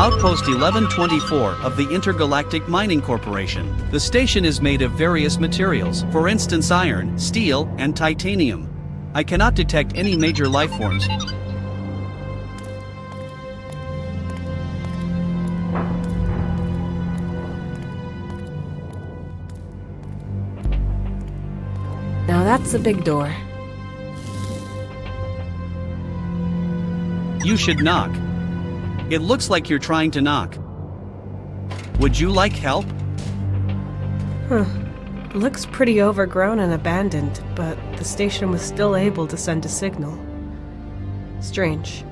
Outpost 1124 of the Intergalactic Mining Corporation. The station is made of various materials, for instance iron, steel, and titanium. I cannot detect any major life forms. Now that's a big door. You should knock. It looks like you're trying to knock. Would you like help? Looks pretty overgrown and abandoned, but the station was still able to send a signal. Strange.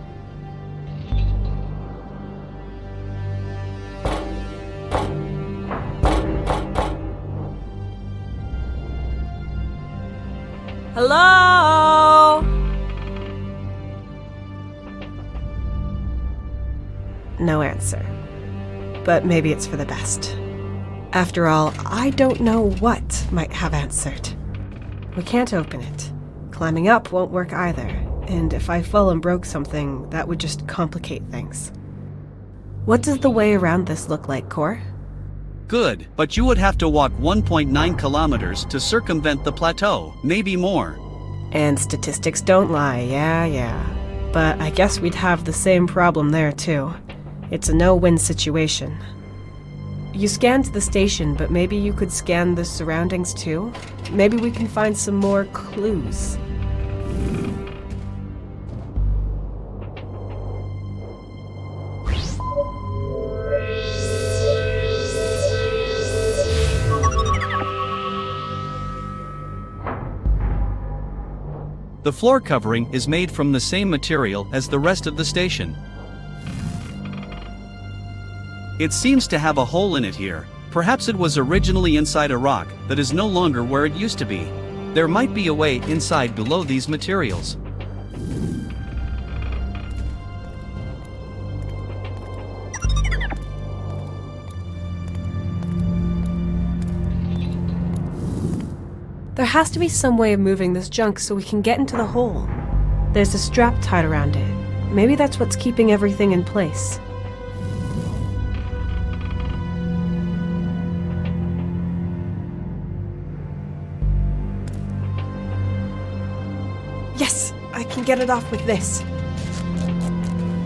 Hello? No answer. But maybe it's for the best. After all, I don't know what might have answered. We can't open it. Climbing up won't work either, and if I fell and broke something, that would just complicate things. What does the way around this look like, Cor? Good, but you would have to walk 1.9 kilometers to circumvent the plateau, maybe more. And statistics don't lie, yeah. But I guess we'd have the same problem there too. It's a no-win situation. You scanned the station, but maybe you could scan the surroundings too? Maybe we can find some more clues. The floor covering is made from the same material as the rest of the station. It seems to have a hole in it here. Perhaps it was originally inside a rock that is no longer where it used to be. There might be a way inside below these materials. There has to be some way of moving this junk so we can get into the hole. There's a strap tied around it. Maybe that's what's keeping everything in place. Yes! I can get it off with this.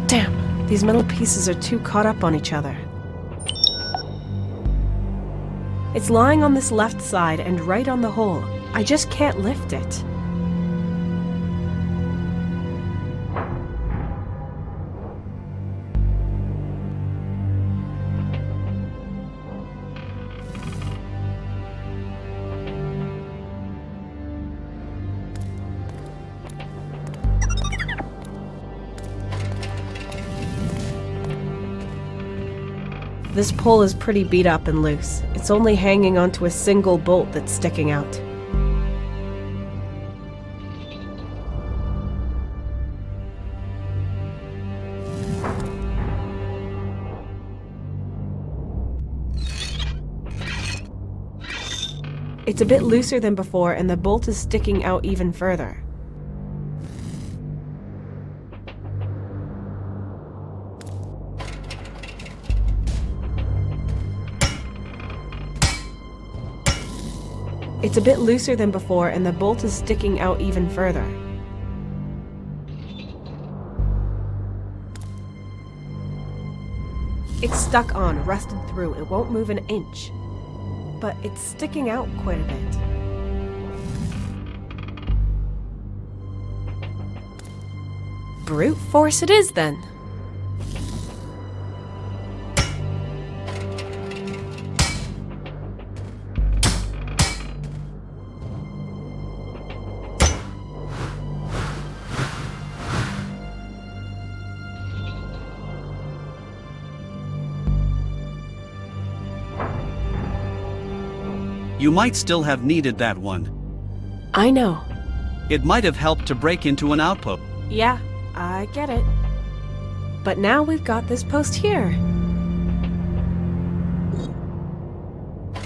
Damn, these metal pieces are too caught up on each other. It's lying on this left side and right on the hole. I just can't lift it. This pole is pretty beat up and loose. It's only hanging onto a single bolt that's sticking out. It's a bit looser than before, and the bolt is sticking out even further. It's a bit looser than before, and the bolt is sticking out even further. It's stuck on, rusted through. It won't move an inch. But it's sticking out quite a bit. Brute force it is, then. You might still have needed that one. I know. It might have helped to break into an outpost. Yeah, I get it. But now we've got this post here.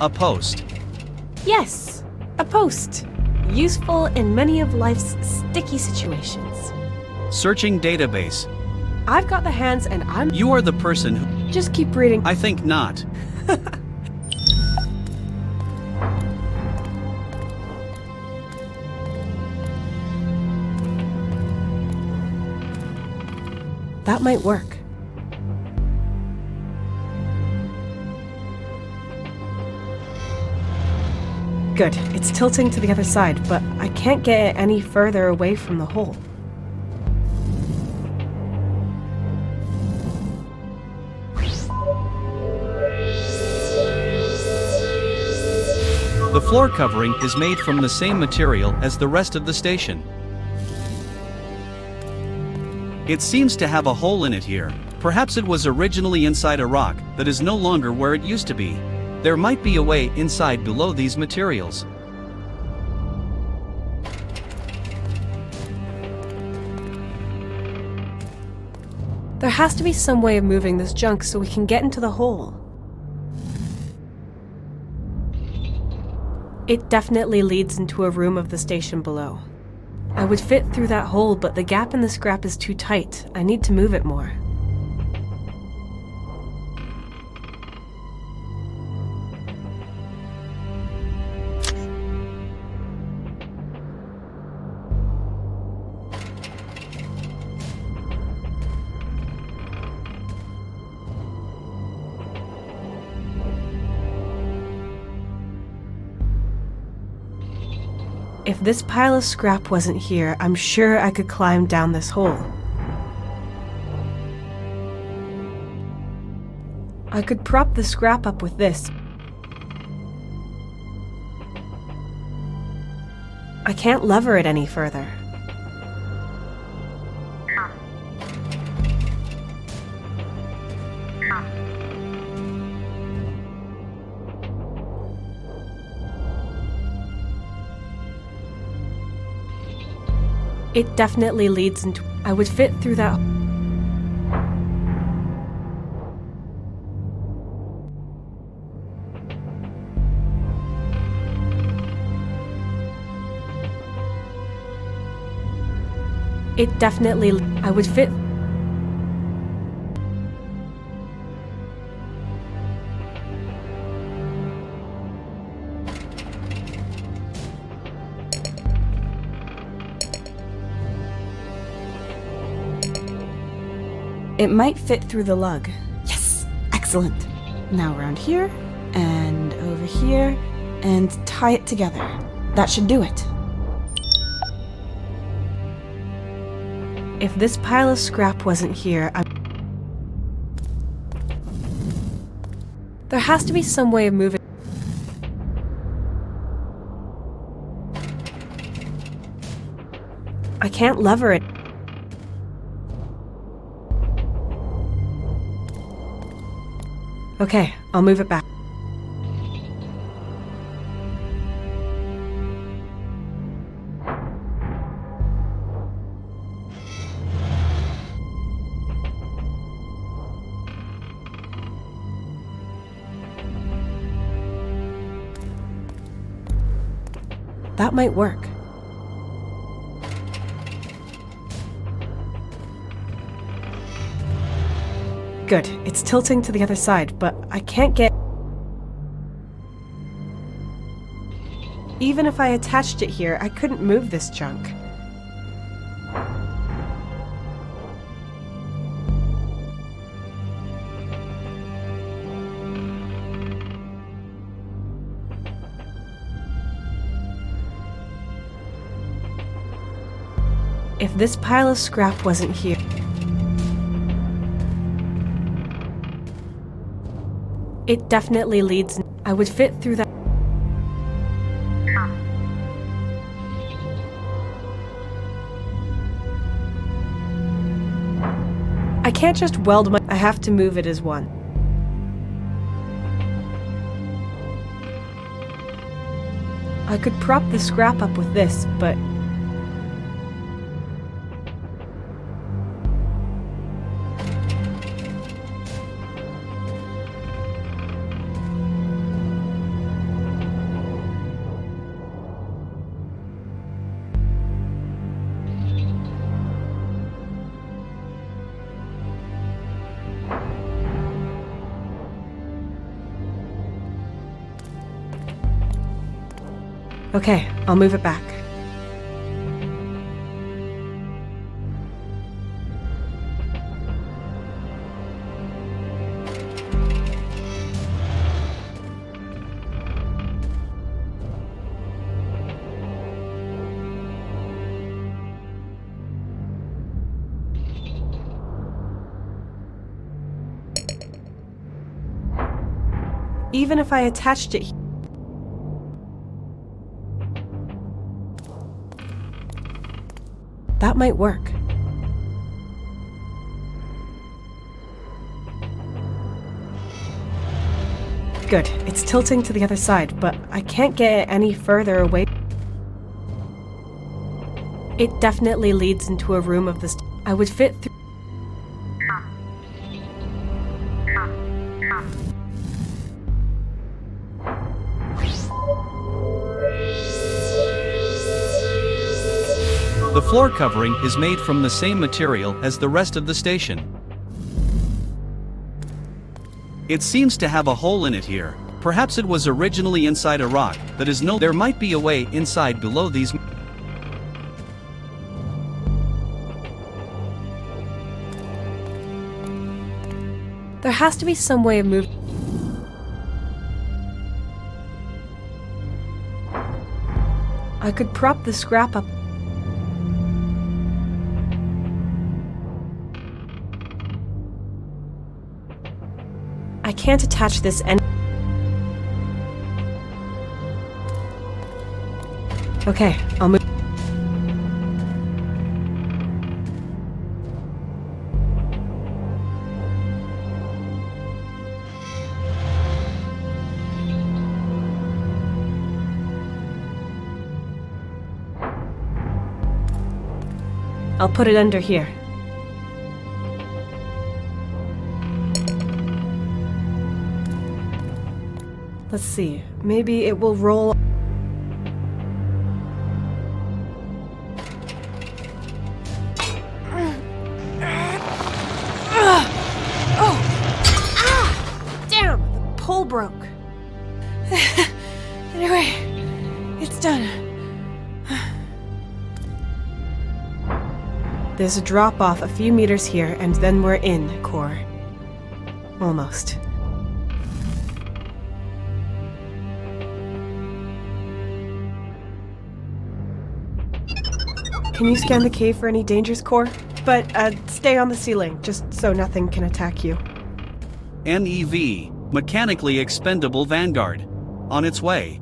A post. Yes, a post. Useful in many of life's sticky situations. Searching database. I've got the hands and I'm... You are the person who... Just keep reading. I think not. That might work. Good. It's tilting to the other side, but I can't get it any further away from the hole. The floor covering is made from the same material as the rest of the station. It seems to have a hole in it here. Perhaps it was originally inside a rock that is no longer where it used to be. There might be a way inside below these materials. There has to be some way of moving this junk so we can get into the hole. It definitely leads into a room of the station below. I would fit through that hole, but the gap in the scrap is too tight. I need to move it more. If this pile of scrap wasn't here, I'm sure I could climb down this hole. I could prop the scrap up with this. I can't lever it any further. It definitely leads into... I would fit through that... It definitely... I would fit... It might fit through the lug. Yes! Excellent! Now around here, and over here, and tie it together. That should do it. If this pile of scrap wasn't here, there has to be some way of moving. I can't lever it. Okay, I'll move it back. That might work. Good. It's tilting to the other side, but I can't get... Even if I attached it here, I couldn't move this junk. If this pile of scrap wasn't here... It definitely leads... I would fit through that... I can't just weld my... I have to move it as one. I could prop the scrap up with this, but... Okay, I'll move it back. Even if I attached it, that might work. Good, it's tilting to the other side, but I can't get it any further away. It definitely leads into a room of this. I would fit through. The floor covering is made from the same material as the rest of the station. It seems to have a hole in it here. Perhaps it was originally inside a rock. There might be a way inside below these. There has to be some way of moving. I could prop the scrap up. I can't attach this end. Okay, I'll move. I'll put it under here. Let's see, maybe it will roll. Damn, the pole broke. Anyway, it's done. There's a drop off a few meters here, and then we're in, Core. Almost. Can you scan the cave for any dangers, Core? But, stay on the ceiling, just so nothing can attack you. NEV, mechanically expendable Vanguard. On its way.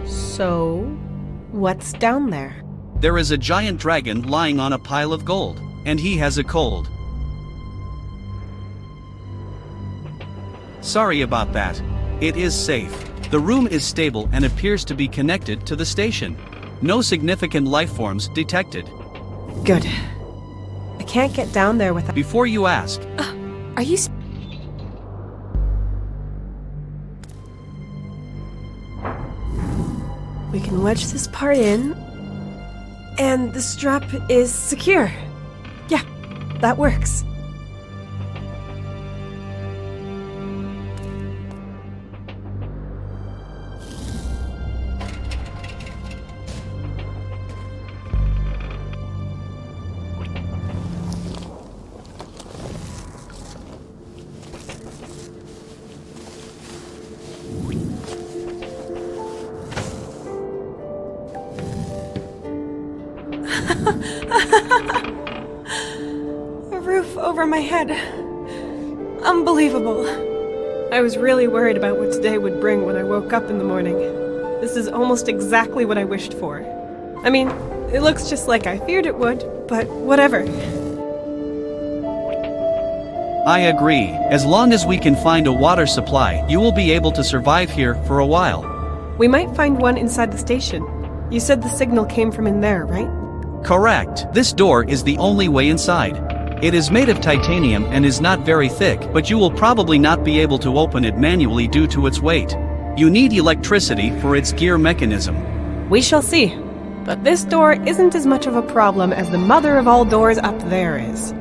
So, what's down there? There is a giant dragon lying on a pile of gold, and he has a cold. Sorry about that. It is safe. The room is stable and appears to be connected to the station. No significant life forms detected. Good. I can't get down there without. Before you ask, Are you? We can wedge this part in, and the strap is secure. Yeah, that works. A roof over my head. Unbelievable. I was really worried about what today would bring when I woke up in the morning. This is almost exactly what I wished for. I mean, it looks just like I feared it would, but whatever. I agree. As long as we can find a water supply, you will be able to survive here for a while. We might find one inside the station. You said the signal came from in there, right? Correct. This door is the only way inside. It is made of titanium and is not very thick, but you will probably not be able to open it manually due to its weight. You need electricity for its gear mechanism. We shall see. But this door isn't as much of a problem as the mother of all doors up there is.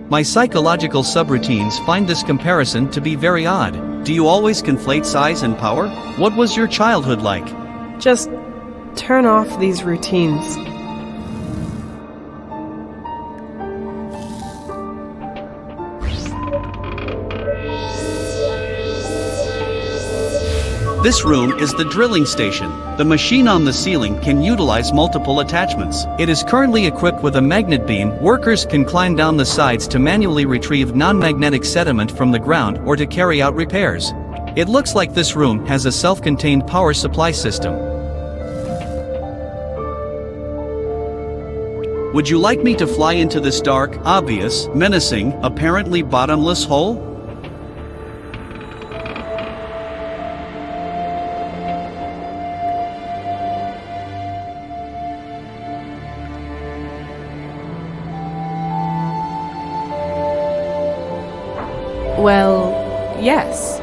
My psychological subroutines find this comparison to be very odd. Do you always conflate size and power? What was your childhood like? Just turn off these routines. This room is the drilling station. The machine on the ceiling can utilize multiple attachments. It is currently equipped with a magnet beam. Workers can climb down the sides to manually retrieve non-magnetic sediment from the ground or to carry out repairs. It looks like this room has a self-contained power supply system. Would you like me to fly into this dark, obvious, menacing, apparently bottomless hole? Well, yes.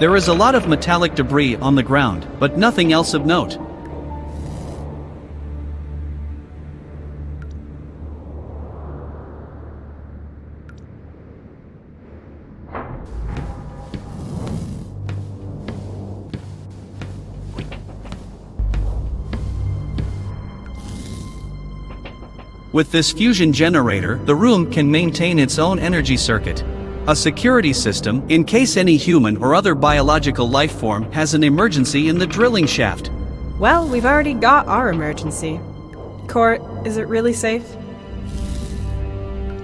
There is a lot of metallic debris on the ground, but nothing else of note. With this fusion generator, the room can maintain its own energy circuit. A security system, in case any human or other biological life form has an emergency in the drilling shaft. Well, we've already got our emergency. Court, is it really safe?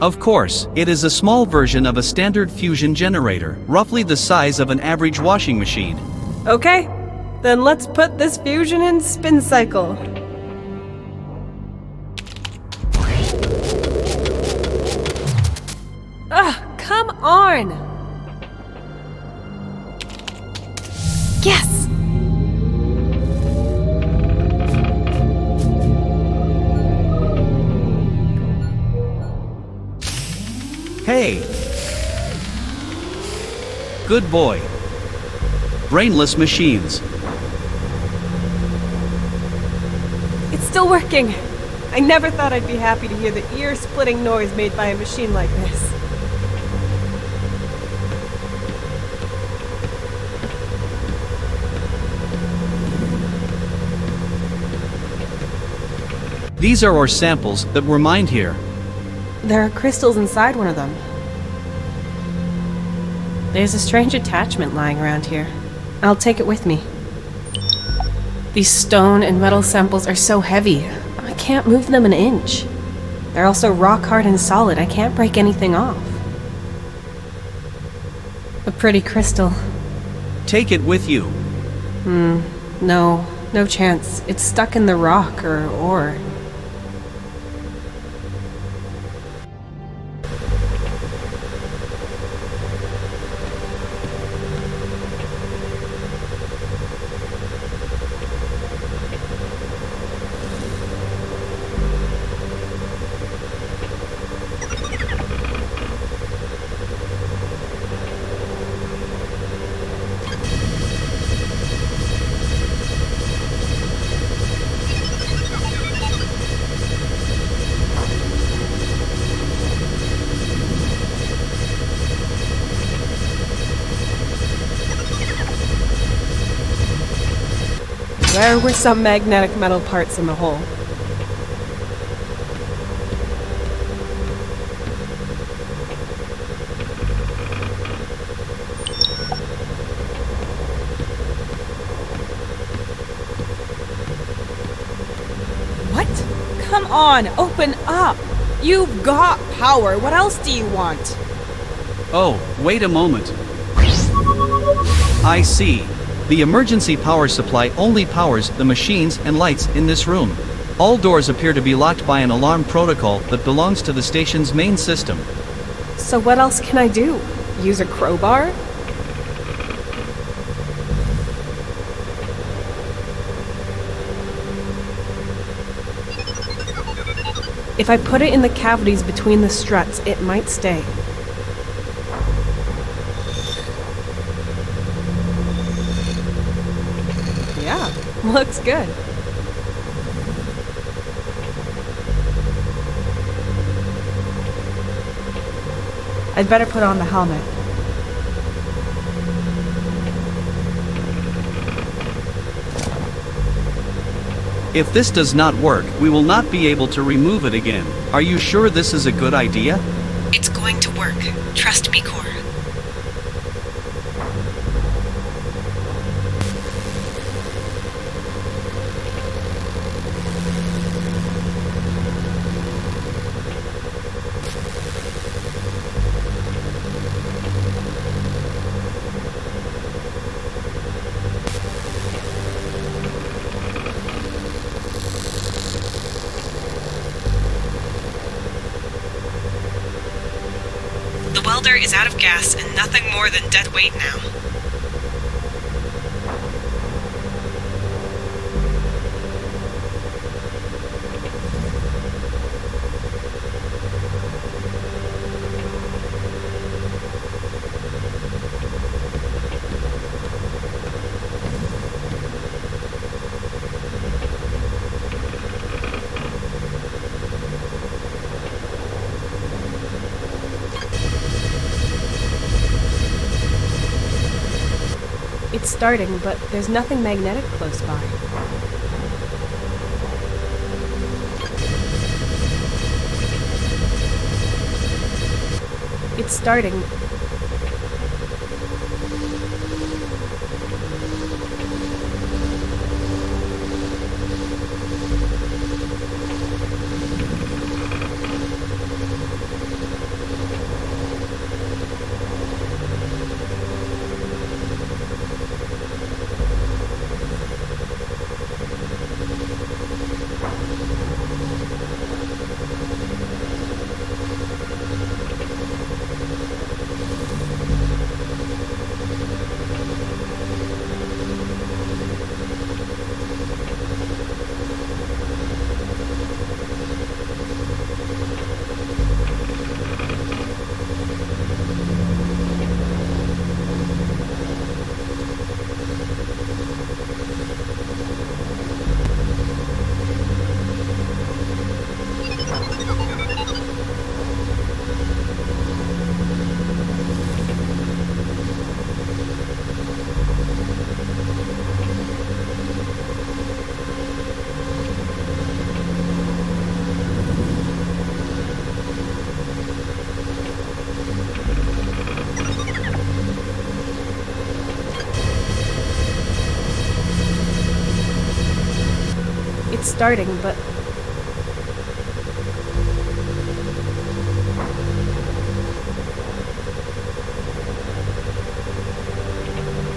Of course, it is a small version of a standard fusion generator, roughly the size of an average washing machine. Okay, then let's put this fusion in spin cycle. Come on! Yes! Hey! Good boy. Brainless machines. It's still working. I never thought I'd be happy to hear the ear-splitting noise made by a machine like this. These are our samples that were mined here. There are crystals inside one of them. There's a strange attachment lying around here. I'll take it with me. These stone and metal samples are so heavy, I can't move them an inch. They're also rock hard and solid. I can't break anything off. A pretty crystal. Take it with you. No chance. It's stuck in the rock or ore. There were some magnetic metal parts in the hole. What? Come on, open up! You've got power. What else do you want? Oh, wait a moment. I see. The emergency power supply only powers the machines and lights in this room. All doors appear to be locked by an alarm protocol that belongs to the station's main system. So what else can I do? Use a crowbar? If I put it in the cavities between the struts, it might stay. Yeah, looks good. I'd better put on the helmet. If this does not work, we will not be able to remove it again. Are you sure this is a good idea? It's going to work. Trust me, Cor. The welder is out of gas and nothing more than dead weight now. It's starting, but there's nothing magnetic close by. It's starting. It's starting, but...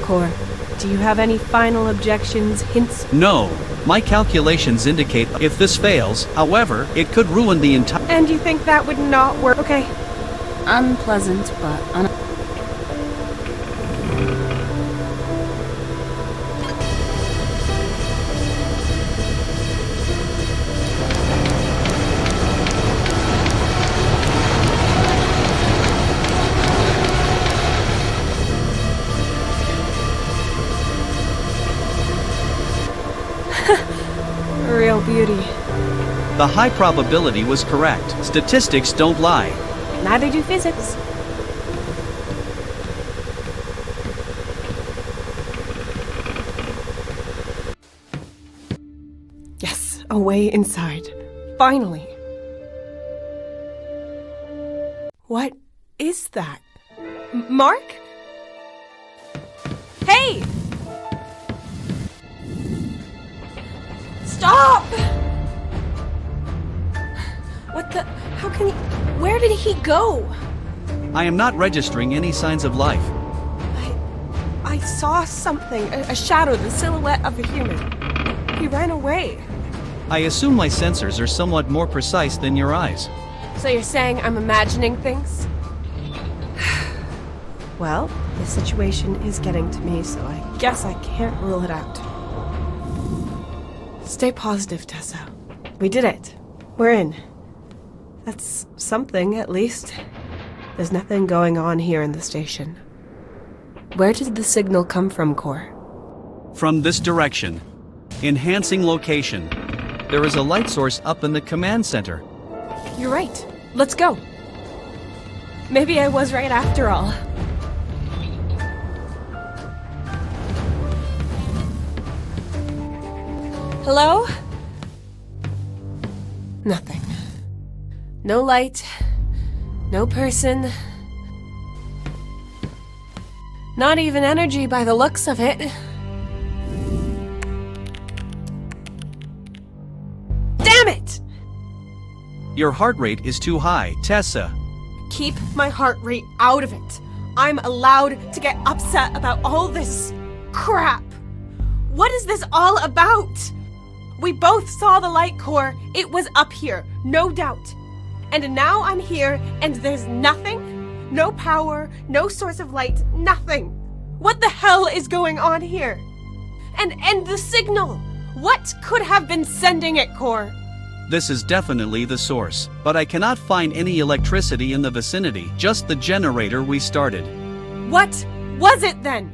Cor, do you have any final objections, hints? No. My calculations indicate if this fails, however, it could ruin the entire... And you think that would not work? Okay. Unpleasant, but Real beauty. The high probability was correct. Statistics don't lie. Neither do physics. Yes, a way inside. Finally. What is that? Mark? Hey! Stop! What the? How can he? Where did he go? I am not registering any signs of life. I saw something, a shadow, the silhouette of a human. He ran away. I assume my sensors are somewhat more precise than your eyes. So you're saying I'm imagining things? Well, the situation is getting to me, so I guess I can't rule it out. Stay positive, Tessa. We did it. We're in. That's something, at least. There's nothing going on here in the station. Where did the signal come from, Cor? From this direction. Enhancing location. There is a light source up in the command center. You're right. Let's go. Maybe I was right after all. Hello? Nothing. No light. No person. Not even energy by the looks of it. Damn it! Your heart rate is too high, Tessa. Keep my heart rate out of it. I'm allowed to get upset about all this crap. What is this all about? We both saw the light core. It was up here, no doubt. And now I'm here and there's nothing? No power, no source of light, nothing. What the hell is going on here? And the signal. What could have been sending it, Core? This is definitely the source, but I cannot find any electricity in the vicinity, just the generator we started. What was it then?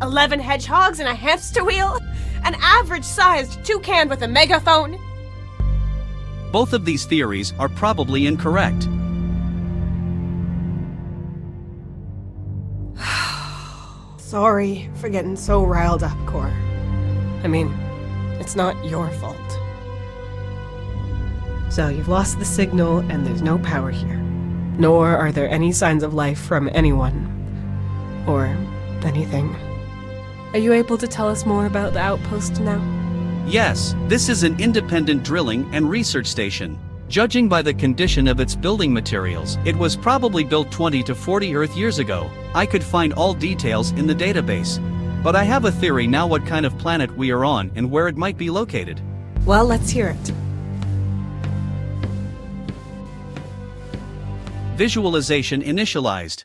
11 hedgehogs and a hamster wheel? An average-sized toucan with a megaphone? Both of these theories are probably incorrect. Sorry for getting so riled up, Core. I mean, it's not your fault. So you've lost the signal and there's no power here. Nor are there any signs of life from anyone. Or anything. Are you able to tell us more about the outpost now? Yes, this is an independent drilling and research station. Judging by the condition of its building materials, it was probably built 20 to 40 Earth years ago. I could find all details in the database. But I have a theory now what kind of planet we are on and where it might be located. Well, let's hear it. Visualization initialized.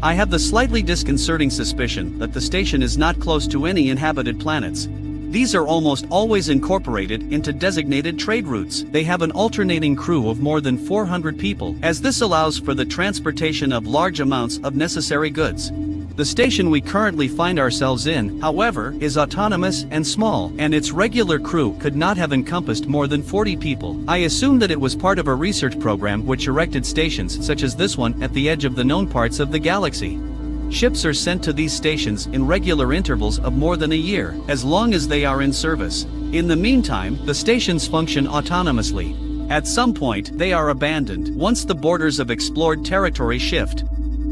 I have the slightly disconcerting suspicion that the station is not close to any inhabited planets. These are almost always incorporated into designated trade routes. They have an alternating crew of more than 400 people, as this allows for the transportation of large amounts of necessary goods. The station we currently find ourselves in, however, is autonomous and small, and its regular crew could not have encompassed more than 40 people. I assume that it was part of a research program which erected stations such as this one at the edge of the known parts of the galaxy. Ships are sent to these stations in regular intervals of more than a year, as long as they are in service. In the meantime, the stations function autonomously. At some point, they are abandoned once the borders of explored territory shift.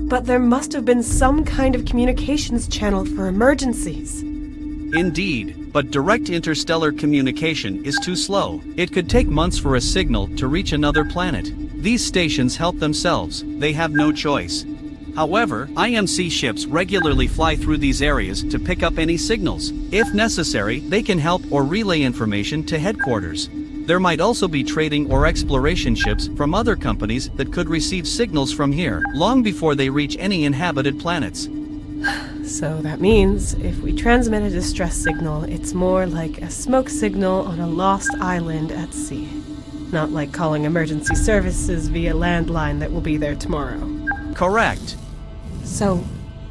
But there must have been some kind of communications channel for emergencies. Indeed, but direct interstellar communication is too slow. It could take months for a signal to reach another planet. These stations help themselves, they have no choice. However, IMC ships regularly fly through these areas to pick up any signals. If necessary, they can help or relay information to headquarters. There might also be trading or exploration ships from other companies that could receive signals from here, long before they reach any inhabited planets. So that means, if we transmit a distress signal, it's more like a smoke signal on a lost island at sea. Not like calling emergency services via landline that will be there tomorrow. Correct. So,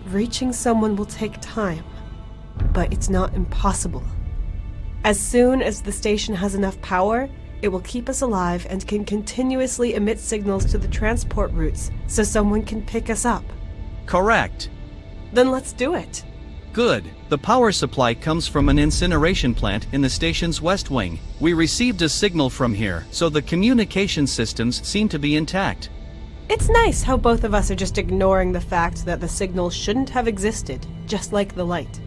reaching someone will take time, but it's not impossible. As soon as the station has enough power, it will keep us alive and can continuously emit signals to the transport routes so someone can pick us up. Correct. Then let's do it. Good. The power supply comes from an incineration plant in the station's west wing. We received a signal from here, so the communication systems seem to be intact. It's nice how both of us are just ignoring the fact that the signal shouldn't have existed, just like the light.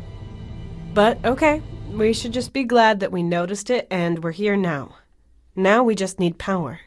But okay, we should just be glad that we noticed it and we're here now. Now we just need power.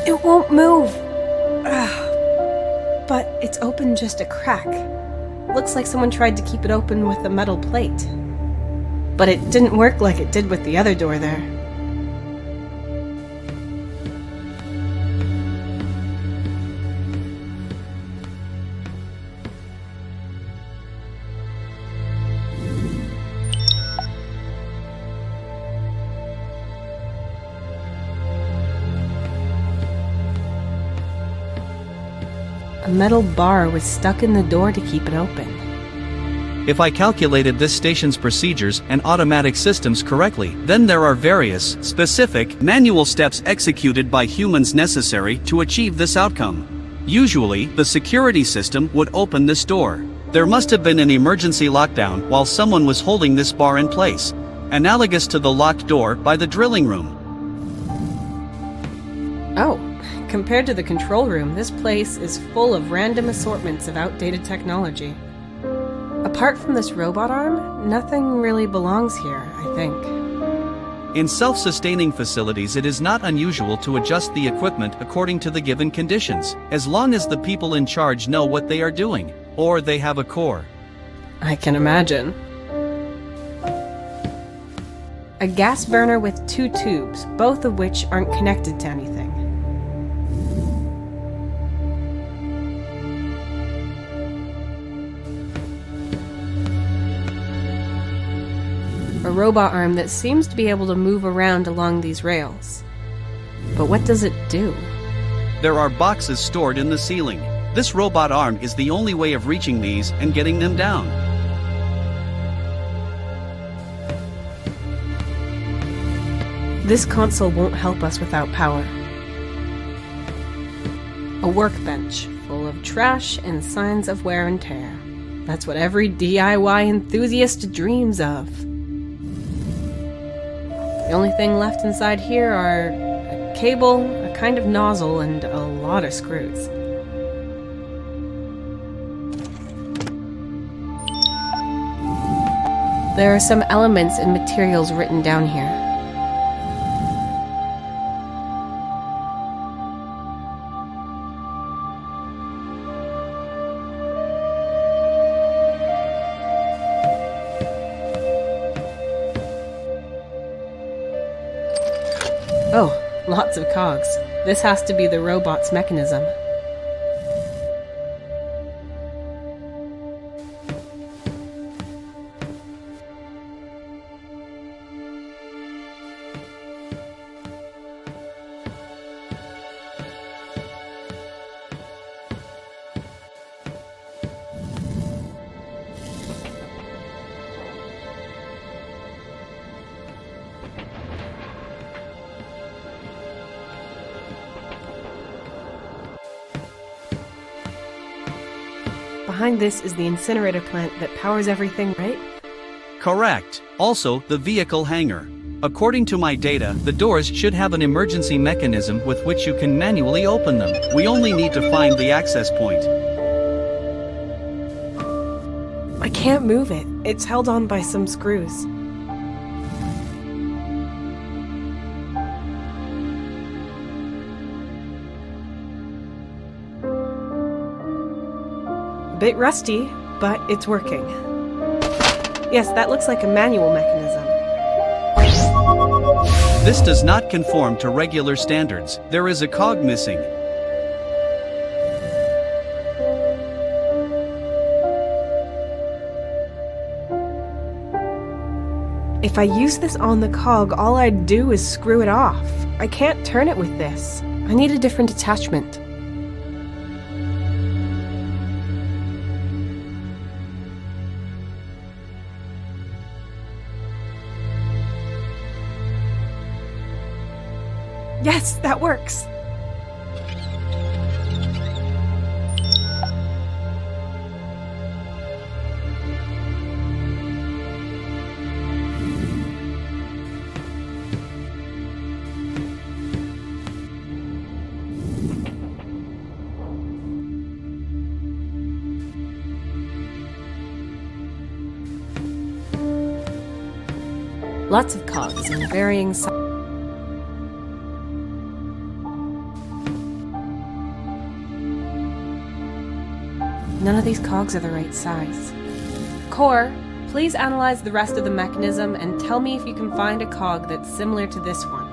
It won't move. But it's open just a crack. Looks like someone tried to keep it open with a metal plate. But it didn't work like it did with the other door there. A metal bar was stuck in the door to keep it open. If I calculated this station's procedures and automatic systems correctly, then there are various, specific, manual steps executed by humans necessary to achieve this outcome. Usually, the security system would open this door. There must have been an emergency lockdown while someone was holding this bar in place, analogous to the locked door by the drilling room. Oh, compared to the control room, this place is full of random assortments of outdated technology. Apart from this robot arm, nothing really belongs here, I think. In self-sustaining facilities, it is not unusual to adjust the equipment according to the given conditions, as long as the people in charge know what they are doing, or they have a core. I can imagine. A gas burner with 2 tubes, both of which aren't connected to anything. A robot arm that seems to be able to move around along these rails. But what does it do? There are boxes stored in the ceiling. This robot arm is the only way of reaching these and getting them down. This console won't help us without power. A workbench full of trash and signs of wear and tear. That's what every DIY enthusiast dreams of. The only thing left inside here are a cable, a kind of nozzle, and a lot of screws. There are some elements and materials written down here. Oh, lots of cogs. This has to be the robot's mechanism. Behind this is the incinerator plant that powers everything, right? Correct. Also, the vehicle hangar. According to my data, the doors should have an emergency mechanism with which you can manually open them. We only need to find the access point. I can't move it. It's held on by some screws. A bit rusty, but it's working. Yes, that looks like a manual mechanism. This does not conform to regular standards. There is a cog missing. If I use this on the cog, all I'd do is screw it off. I can't turn it with this. I need a different attachment. Yes, that works. Lots of cogs in varying sizes. None of these cogs are the right size. Core, please analyze the rest of the mechanism and tell me if you can find a cog that's similar to this one.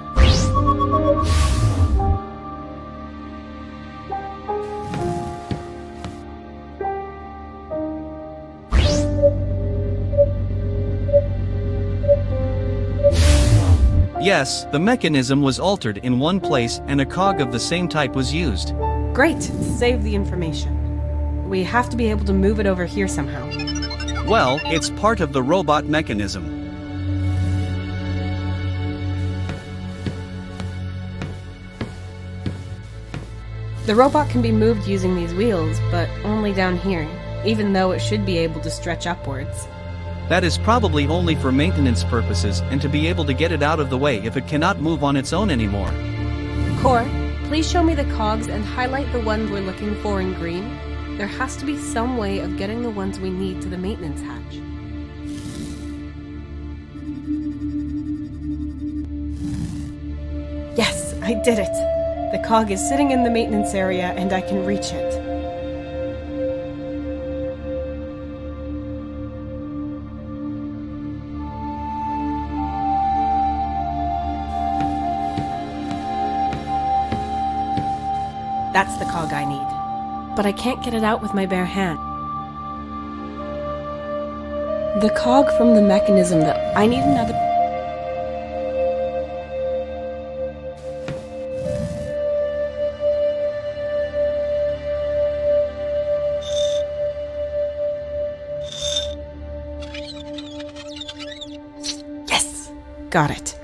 Yes, the mechanism was altered in one place and a cog of the same type was used. Great, save the information. We have to be able to move it over here somehow. Well, it's part of the robot mechanism. The robot can be moved using these wheels, but only down here, even though it should be able to stretch upwards. That is probably only for maintenance purposes and to be able to get it out of the way if it cannot move on its own anymore. Core, please show me the cogs and highlight the ones we're looking for in green. There has to be some way of getting the ones we need to the maintenance hatch. Yes, I did it! The cog is sitting in the maintenance area and I can reach it. That's the cog I need. But I can't get it out with my bare hand. The cog from the mechanism that I need another... Yes! Got it.